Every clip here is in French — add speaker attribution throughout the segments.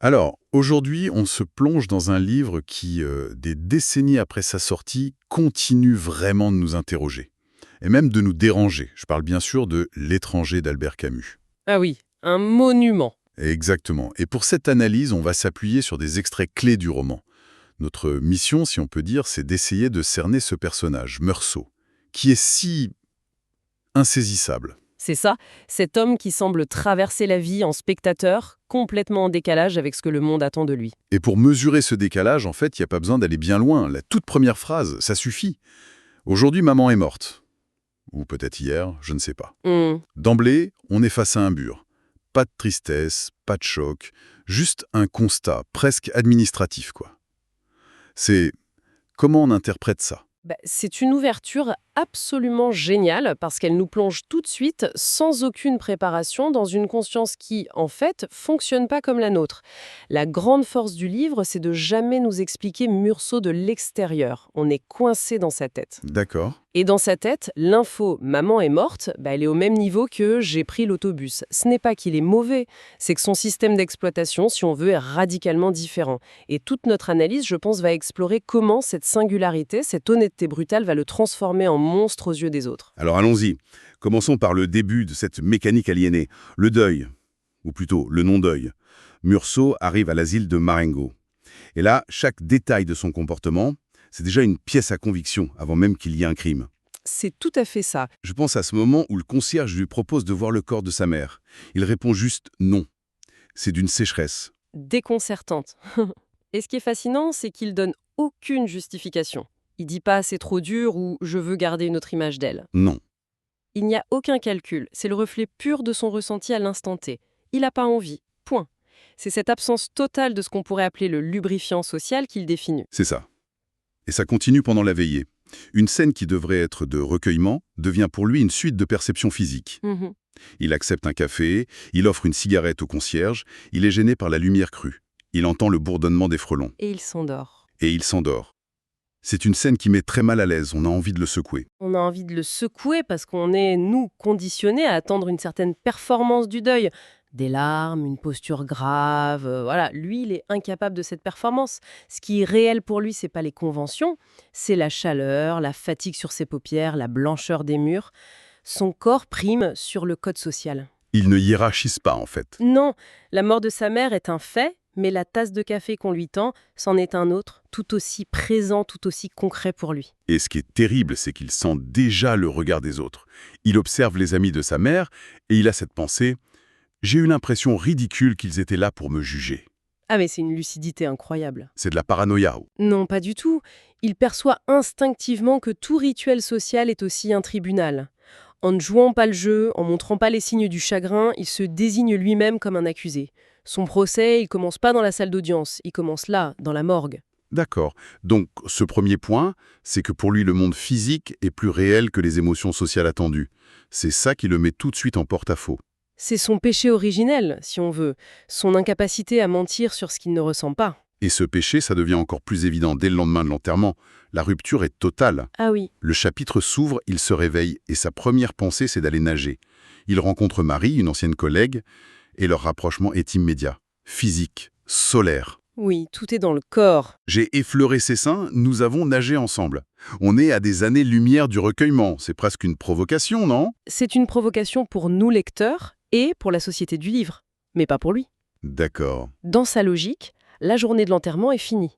Speaker 1: Alors, aujourd'hui, on se plonge dans un livre qui, des décennies après sa sortie, continue vraiment de nous interroger, et même de nous déranger. Je parle bien sûr de L'étranger d'Albert Camus.
Speaker 2: Ah oui, un monument.
Speaker 1: Exactement. Et pour cette analyse, on va s'appuyer sur des extraits clés du roman. Notre mission, si on peut dire, c'est d'essayer de cerner ce personnage, Meursault, qui est si insaisissable.
Speaker 2: C'est ça, cet homme qui semble traverser la vie en spectateur, complètement en décalage avec ce que le monde attend de lui.
Speaker 1: Et pour mesurer ce décalage, en fait, il n'y a pas besoin d'aller bien loin. La toute première phrase, ça suffit. Aujourd'hui, maman est morte. Ou peut-être hier, je ne sais pas. D'emblée, on est face à un mur. Pas de tristesse, pas de choc, juste un constat, presque administratif, quoi. C'est comment on interprète ça?
Speaker 2: C'est une ouverture absolument géniale parce qu'elle nous plonge tout de suite, sans aucune préparation, dans une conscience qui, en fait, fonctionne pas comme la nôtre. La grande force du livre, c'est de jamais nous expliquer Meursault de l'extérieur. On est coincé dans sa tête.
Speaker 1: D'accord.
Speaker 2: Et dans sa tête, l'info «maman est morte», elle est au même niveau que «j'ai pris l'autobus». Ce n'est pas qu'il est mauvais, c'est que son système d'exploitation, si on veut, est radicalement différent. Et toute notre analyse, je pense, va explorer comment cette singularité, cette honnêteté brutale va le transformer en monstre aux yeux des autres.
Speaker 3: Alors allons-y. Commençons par le début de cette mécanique aliénée, le deuil, ou plutôt le non-deuil. Meursault arrive à l'asile de Marengo. Et là, chaque détail de son comportement, c'est déjà une pièce à conviction avant même qu'il y ait un crime.
Speaker 2: C'est tout à fait ça.
Speaker 3: Je pense à ce moment où le concierge lui propose de voir le corps de sa mère. Il répond juste non. C'est d'une sécheresse.
Speaker 2: Déconcertante. Et ce qui est fascinant, c'est qu'il donne aucune justification. Il dit pas «c'est trop dur» ou «je veux garder une autre image d'elle».
Speaker 3: Non.
Speaker 2: Il n'y a aucun calcul, c'est le reflet pur de son ressenti à l'instant T. Il n'a pas envie, point. C'est cette absence totale de ce qu'on pourrait appeler le lubrifiant social qu'il définit.
Speaker 3: C'est ça. Et ça continue pendant la veillée. Une scène qui devrait être de recueillement devient pour lui une suite de perceptions physiques. Il accepte un café, il offre une cigarette au concierge, il est gêné par la lumière crue. Il entend le bourdonnement des frelons.
Speaker 2: Et il s'endort.
Speaker 3: Et il s'endort. C'est une scène qui met très mal à l'aise, on a envie de le secouer.
Speaker 2: On a envie de le secouer parce qu'on est, nous, conditionnés à attendre une certaine performance du deuil. Des larmes, une posture grave, voilà. Lui, il est incapable de cette performance. Ce qui est réel pour lui, c'est pas les conventions, c'est la chaleur, la fatigue sur ses paupières, la blancheur des murs. Son corps prime sur le code social.
Speaker 3: Il ne hiérarchise pas, en fait.
Speaker 2: Non, la mort de sa mère est un fait, mais la tasse de café qu'on lui tend, c'en est un autre, tout aussi présent, tout aussi concret pour lui.
Speaker 3: Et ce qui est terrible, c'est qu'il sent déjà le regard des autres. Il observe les amis de sa mère, et il a cette pensée « J'ai eu l'impression ridicule qu'ils étaient là pour me juger ».
Speaker 2: Ah mais c'est une lucidité incroyable.
Speaker 3: C'est de la paranoïa.
Speaker 2: Non, pas du tout. Il perçoit instinctivement que tout rituel social est aussi un tribunal. En ne jouant pas le jeu, en montrant pas les signes du chagrin, il se désigne lui-même comme un accusé. Son procès, il commence pas dans la salle d'audience, il commence là, dans la morgue.
Speaker 3: D'accord. Donc, ce premier point, c'est que pour lui, le monde physique est plus réel que les émotions sociales attendues. C'est ça qui le met tout de suite en porte-à-faux.
Speaker 2: C'est son péché originel, si on veut, son incapacité à mentir sur ce qu'il ne ressent pas.
Speaker 3: Et ce péché, ça devient encore plus évident dès le lendemain de l'enterrement. La rupture est totale.
Speaker 2: Ah oui.
Speaker 3: Le chapitre s'ouvre, il se réveille, et sa première pensée, c'est d'aller nager. Il rencontre Marie, une ancienne collègue, et leur rapprochement est immédiat. Physique, solaire.
Speaker 2: Oui, tout est dans le corps.
Speaker 3: J'ai effleuré ses seins, nous avons nagé ensemble. On est à des années-lumière du recueillement. C'est presque une provocation, non?
Speaker 2: C'est une provocation pour nous lecteurs et pour la société du livre, mais pas pour lui.
Speaker 3: D'accord.
Speaker 2: Dans sa logique, la journée de l'enterrement est finie.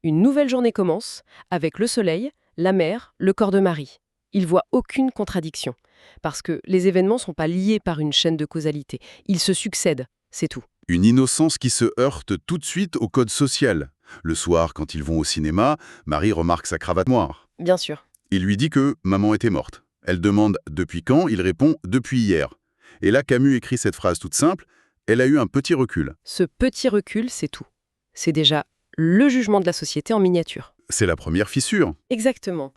Speaker 2: Une nouvelle journée commence, avec le soleil, la mer, le corps de Marie. Il voit aucune contradiction, parce que les événements ne sont pas liés par une chaîne de causalité. Ils se succèdent, c'est tout.
Speaker 3: Une innocence qui se heurte tout de suite au code social. Le soir, quand ils vont au cinéma, Marie remarque sa cravate noire.
Speaker 2: Bien sûr.
Speaker 3: Il lui dit que maman était morte. Elle demande « depuis quand ?» Il répond « depuis hier ». Et là, Camus écrit cette phrase toute simple « elle a eu un petit recul ».
Speaker 2: Ce petit recul, c'est tout. C'est déjà le jugement de la société en miniature.
Speaker 3: C'est la première fissure.
Speaker 2: Exactement.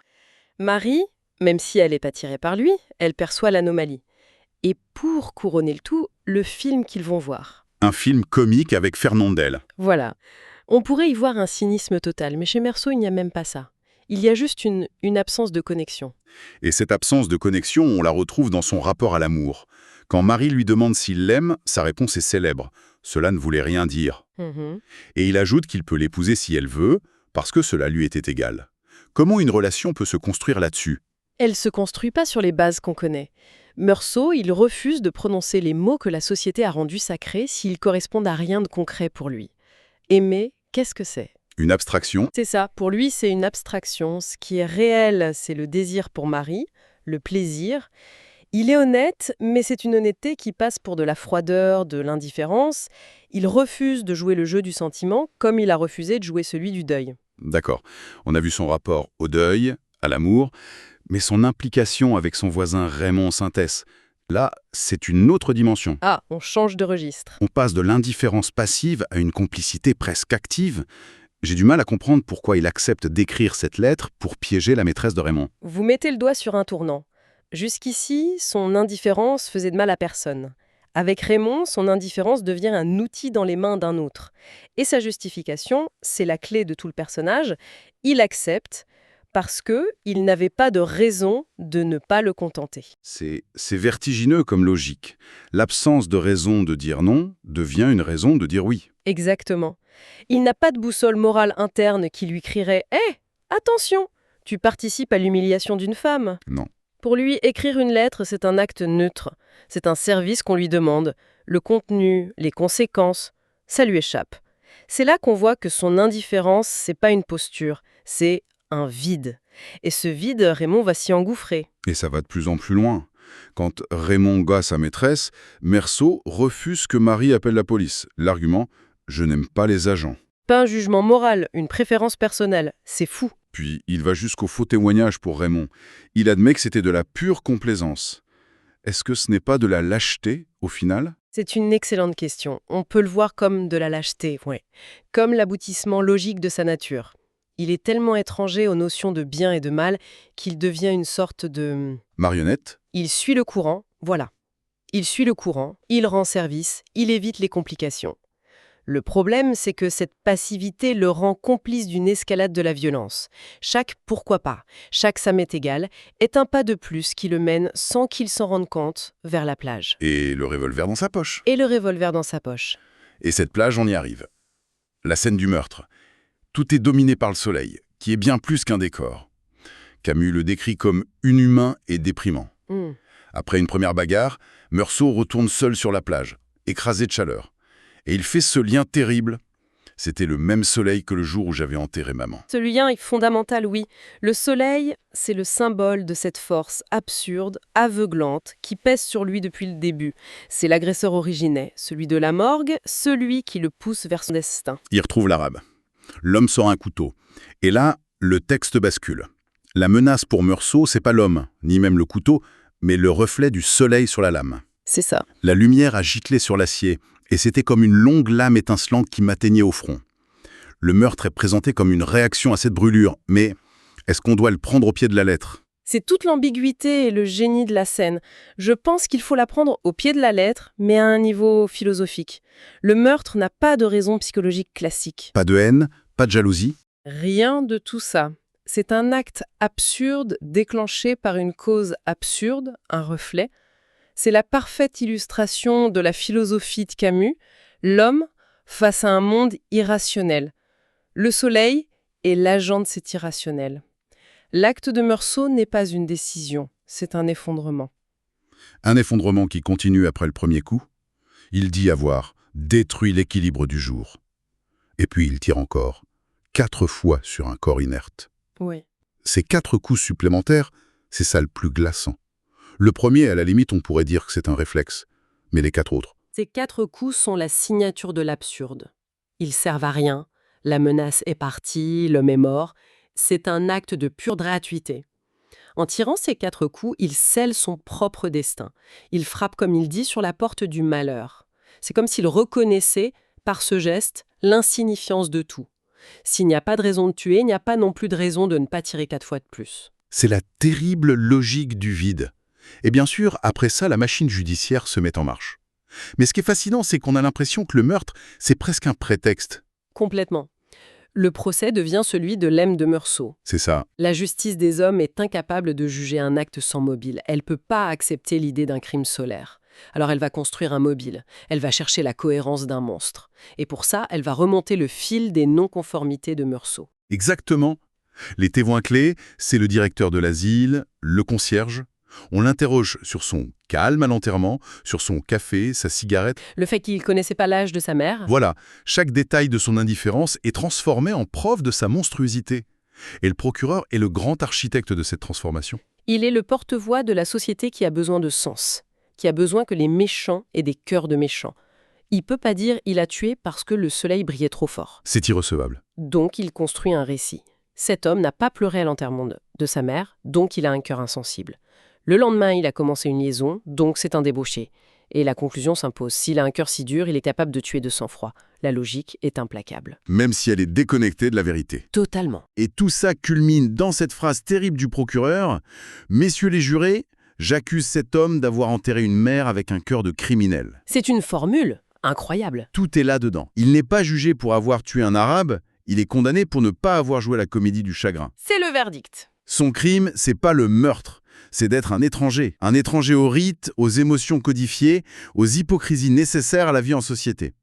Speaker 2: Marie, même si elle n'est pas tirée par lui, elle perçoit l'anomalie. Et pour couronner le tout, le film qu'ils vont voir.
Speaker 3: Un film comique avec Fernandel.
Speaker 2: Voilà. On pourrait y voir un cynisme total, mais chez Meursault, il n'y a même pas ça. Il y a juste une absence de connexion.
Speaker 3: Et cette absence de connexion, on la retrouve dans son rapport à l'amour. Quand Marie lui demande s'il l'aime, sa réponse est célèbre. cela ne voulait rien dire.
Speaker 2: Mhm.
Speaker 3: Et il ajoute qu'il peut l'épouser si elle veut, parce que cela lui était égal. Comment une relation peut se construire là-dessus?
Speaker 2: Elle se construit pas sur les bases qu'on connaît. Meursault, il refuse de prononcer les mots que la société a rendus sacrés s'ils correspondent à rien de concret pour lui. Aimer, qu'est-ce que c'est?
Speaker 3: Une abstraction?
Speaker 2: C'est ça, pour lui, c'est une abstraction. Ce qui est réel, c'est le désir pour Marie, le plaisir. Il est honnête, mais c'est une honnêteté qui passe pour de la froideur, de l'indifférence. Il refuse de jouer le jeu du sentiment, comme il a refusé de jouer celui du deuil.
Speaker 3: D'accord. On a vu son rapport au deuil, à l'amour, mais son implication avec son voisin Raymond Sintès, là, c'est une autre dimension.
Speaker 2: Ah, on change de registre.
Speaker 3: On passe de l'indifférence passive à une complicité presque active. J'ai du mal à comprendre pourquoi il accepte d'écrire cette lettre pour piéger la maîtresse de Raymond.
Speaker 2: Vous mettez le doigt sur un tournant. Jusqu'ici, son indifférence faisait de mal à personne. Avec Raymond, son indifférence devient un outil dans les mains d'un autre. Et sa justification, c'est la clé de tout le personnage. Il accepte parce qu'il n'avait pas de raison de ne pas le contenter.
Speaker 3: C'est vertigineux comme logique. L'absence de raison de dire non devient une raison de dire oui.
Speaker 2: Exactement. Il n'a pas de boussole morale interne qui lui crierait « Hé, attention, tu participes à l'humiliation d'une femme !»
Speaker 3: Non.
Speaker 2: Pour lui, écrire une lettre, c'est un acte neutre. C'est un service qu'on lui demande. Le contenu, les conséquences, ça lui échappe. C'est là qu'on voit que son indifférence, c'est pas une posture, c'est un vide. Et ce vide, Raymond va s'y engouffrer.
Speaker 3: Et ça va de plus en plus loin. Quand Raymond bat sa maîtresse, Meursault refuse que Marie appelle la police. L'argument « je n'aime pas les agents ».
Speaker 2: Pas un jugement moral, une préférence personnelle. C'est fou.
Speaker 3: Puis il va jusqu'au faux témoignage pour Raymond. Il admet que c'était de la pure complaisance. Est-ce que ce n'est pas de la lâcheté, au final?
Speaker 2: C'est une excellente question. On peut le voir comme de la lâcheté, ouais. Comme l'aboutissement logique de sa nature. Il est tellement étranger aux notions de bien et de mal qu'il devient une sorte de...
Speaker 3: Marionnette?
Speaker 2: Il suit le courant, voilà. Il suit le courant, il rend service, il évite les complications. Le problème, c'est que cette passivité le rend complice d'une escalade de la violence. Chaque « pourquoi pas », chaque « ça m'est égal » est un pas de plus qui le mène, sans qu'il s'en rende compte, vers la plage.
Speaker 3: Et le revolver dans sa poche.
Speaker 2: Et le revolver dans sa poche.
Speaker 3: Et cette plage, on y arrive. La scène du meurtre. Tout est dominé par le soleil, qui est bien plus qu'un décor. Camus le décrit comme inhumain et déprimant. Après une première bagarre, Meursault retourne seul sur la plage, écrasé de chaleur. Et il fait ce lien terrible. C'était le même soleil que le jour où j'avais enterré maman.
Speaker 2: Ce lien est fondamental, oui. Le soleil, c'est le symbole de cette force absurde, aveuglante, qui pèse sur lui depuis le début. C'est l'agresseur originel, celui de la morgue, celui qui le pousse vers son destin.
Speaker 3: Il retrouve l'arabe. L'homme sort un couteau. Et là, le texte bascule. La menace pour Meursault, c'est pas l'homme, ni même le couteau, mais le reflet du soleil sur la lame.
Speaker 2: C'est ça.
Speaker 3: La lumière a giclé sur l'acier, et c'était comme une longue lame étincelante qui m'atteignait au front. Le meurtre est présenté comme une réaction à cette brûlure, mais est-ce qu'on doit le prendre au pied de la lettre?
Speaker 2: C'est toute l'ambiguïté et le génie de la scène. Je pense qu'il faut la prendre au pied de la lettre, mais à un niveau philosophique. Le meurtre n'a pas de raison psychologique classique.
Speaker 3: Pas de haine, pas de jalousie?
Speaker 2: Rien de tout ça. C'est un acte absurde déclenché par une cause absurde, un reflet. C'est la parfaite illustration de la philosophie de Camus, l'homme face à un monde irrationnel. Le soleil est l'agent de cet irrationnel. L'acte de Meursault n'est pas une décision, c'est un effondrement.
Speaker 3: Un effondrement qui continue après le premier coup. Il dit avoir détruit l'équilibre du jour. Et puis il tire encore, 4 fois sur un corps inerte.
Speaker 2: Oui.
Speaker 3: Ces 4 coups supplémentaires, c'est ça le plus glaçant. Le premier, à la limite, on pourrait dire que c'est un réflexe. Mais les 4 autres?
Speaker 2: Ces 4 coups sont la signature de l'absurde. Ils servent à rien, la menace est partie, l'homme est mort. C'est un acte de pure gratuité. En tirant ces 4 coups, il scelle son propre destin. Il frappe, comme il dit, sur la porte du malheur. C'est comme s'il reconnaissait, par ce geste, l'insignifiance de tout. S'il n'y a pas de raison de tuer, il n'y a pas non plus de raison de ne pas tirer 4 fois de plus.
Speaker 3: C'est la terrible logique du vide. Et bien sûr, après ça, la machine judiciaire se met en marche. Mais ce qui est fascinant, c'est qu'on a l'impression que le meurtre, c'est presque un prétexte.
Speaker 2: Complètement. Le procès devient celui de l'M de Meursault.
Speaker 3: C'est ça.
Speaker 2: La justice des hommes est incapable de juger un acte sans mobile. Elle ne peut pas accepter l'idée d'un crime solaire. Alors elle va construire un mobile, elle va chercher la cohérence d'un monstre. Et pour ça, elle va remonter le fil des non-conformités de Meursault.
Speaker 3: Exactement. Les témoins clés, c'est le directeur de l'asile, le concierge. On l'interroge sur son calme à l'enterrement, sur son café, sa cigarette.
Speaker 2: Le fait qu'il ne connaissait pas l'âge de sa mère.
Speaker 3: Voilà, chaque détail de son indifférence est transformé en preuve de sa monstruosité. Et le procureur est le grand architecte de cette transformation.
Speaker 2: Il est le porte-voix de la société qui a besoin de sens, qui a besoin que les méchants aient des cœurs de méchants. Il peut pas dire « il a tué parce que le soleil brillait trop fort ».
Speaker 3: C'est irrecevable.
Speaker 2: Donc il construit un récit. Cet homme n'a pas pleuré à l'enterrement de sa mère, donc il a un cœur insensible. Le lendemain, il a commencé une liaison, donc c'est un débauché. Et la conclusion s'impose. S'il a un cœur si dur, il est capable de tuer de sang-froid. La logique est implacable.
Speaker 3: Même si elle est déconnectée de la vérité.
Speaker 2: Totalement.
Speaker 3: Et tout ça culmine dans cette phrase terrible du procureur. « Messieurs les jurés, j'accuse cet homme d'avoir enterré une mère avec un cœur de criminel. »
Speaker 2: C'est une formule incroyable.
Speaker 3: Tout est là-dedans. Il n'est pas jugé pour avoir tué un arabe, il est condamné pour ne pas avoir joué la comédie du chagrin.
Speaker 2: C'est le verdict.
Speaker 3: Son crime, c'est pas le meurtre, c'est d'être un étranger aux rites, aux émotions codifiées, aux hypocrisies nécessaires à la vie en société.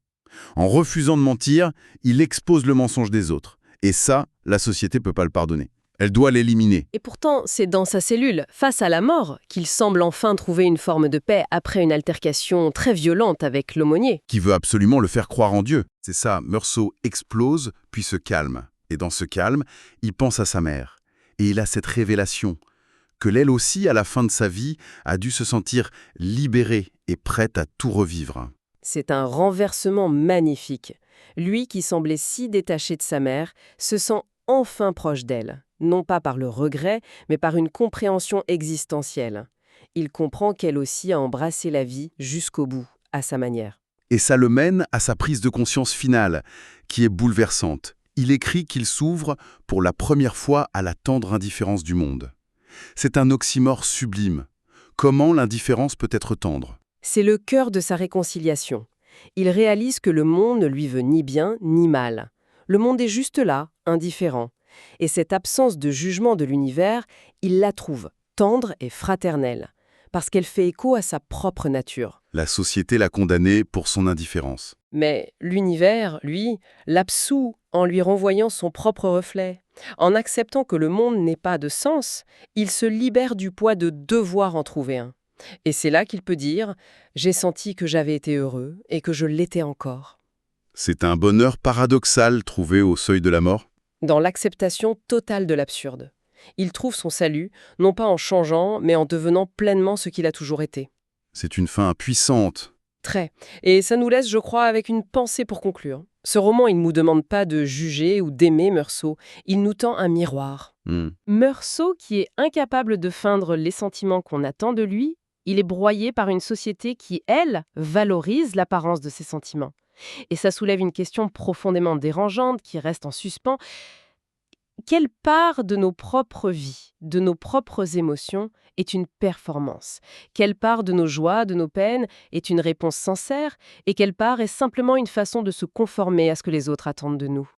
Speaker 3: En refusant de mentir, il expose le mensonge des autres. Et ça, la société peut pas le pardonner. Elle doit l'éliminer.
Speaker 2: Et pourtant, c'est dans sa cellule, face à la mort, qu'il semble enfin trouver une forme de paix après une altercation très violente avec l'aumônier.
Speaker 3: Qui veut absolument le faire croire en Dieu. C'est ça, Meursault explose, puis se calme. Et dans ce calme, il pense à sa mère. Et il a cette révélation que l'elle aussi, à la fin de sa vie, a dû se sentir libérée et prête à tout revivre.
Speaker 2: C'est un renversement magnifique. Lui qui semblait si détaché de sa mère, se sent enfin proche d'elle. Non pas par le regret, mais par une compréhension existentielle. Il comprend qu'elle aussi a embrassé la vie jusqu'au bout, à sa manière.
Speaker 3: Et ça le mène à sa prise de conscience finale, qui est bouleversante. Il écrit qu'il s'ouvre pour la première fois à la tendre indifférence du monde. C'est un oxymore sublime. Comment l'indifférence peut être tendre ?
Speaker 2: C'est le cœur de sa réconciliation. Il réalise que le monde ne lui veut ni bien ni mal. Le monde est juste là, indifférent. Et cette absence de jugement de l'univers, il la trouve tendre et fraternelle, parce qu'elle fait écho à sa propre nature.
Speaker 3: La société l'a condamné pour son indifférence.
Speaker 2: Mais l'univers, lui, l'absout en lui renvoyant son propre reflet. En acceptant que le monde n'ait pas de sens, il se libère du poids de devoir en trouver un. Et c'est là qu'il peut dire « J'ai senti que j'avais été heureux et que je l'étais encore ».
Speaker 3: C'est un bonheur paradoxal trouvé au seuil de la mort.
Speaker 2: Dans l'acceptation totale de l'absurde. Il trouve son salut, non pas en changeant, mais en devenant pleinement ce qu'il a toujours été.
Speaker 3: C'est une fin puissante.
Speaker 2: Très. Et ça nous laisse, je crois, avec une pensée pour conclure. Ce roman, il ne nous demande pas de juger ou d'aimer Meursault. Il nous tend un miroir. Meursault, qui est incapable de feindre les sentiments qu'on attend de lui, il est broyé par une société qui, elle, valorise l'apparence de ses sentiments. Et ça soulève une question profondément dérangeante qui reste en suspens. Quelle part de nos propres vies, de nos propres émotions, est une performance? Quelle part de nos joies, de nos peines, est une réponse sincère? Et quelle part est simplement une façon de se conformer à ce que les autres attendent de nous?